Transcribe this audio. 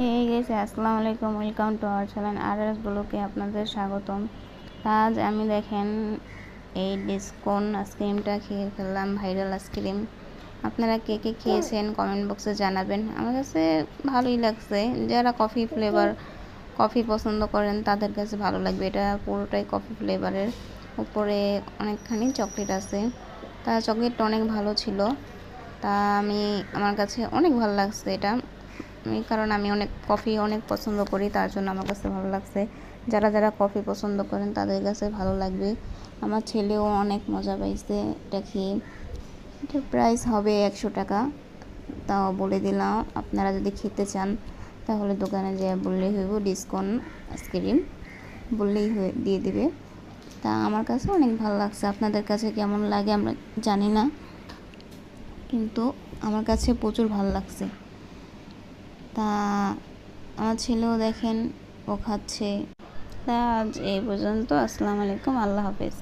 এই গেছে আসসালামু আলাইকুম, welcome to our channel RS ব্লগে আপনাদের স্বাগতম। আজ আমি দেখেন এই ডিসকন আইসক্রিমটা খেয়ে ফেললাম, ভাইরাল আইসক্রিম। আপনারা কে কে খেয়েছেন কমেন্ট বক্সে জানাবেন। আমার কাছে ভালোই লাগছে। যারা কফি পছন্দ করেন তাদের কাছে ভালো লাগবে। এটা পুরোটাই কফি ফ্লেভারের, উপরে অনেকখানি চকলেট আছে। তা চকলেটটা অনেক ভালো ছিল। তা আমার কাছে অনেক ভালো লাগছে এটা, কারণ আমি কফি অনেক পছন্দ করি, তার জন্য আমার কাছে ভালো লাগছে। যারা যারা কফি পছন্দ করেন তাদের কাছে ভালো লাগবে। আমার ছেলেও অনেক মজা পাইছে এটা খেয়ে। এটার প্রাইস হবে 100 টাকা, তাও বলে দিলাম। আপনারা যদি খেতে চান তাহলে দোকানে যেয়ে বললেই হইব ডিসকন আইসক্রিম বললেই দিয়ে দিবে। তা আমার কাছে অনেক ভালো লাগছে। আপনাদের কাছে কেমন লাগে আমরা জানি না, কিন্তু আমার কাছে প্রচুর ভালো লাগছে। তা আমার ছেলেও দেখেন ও খাচ্ছে। তা আজ এই পর্যন্ত। আসসালামু আলাইকুম, আল্লাহ হাফেজ।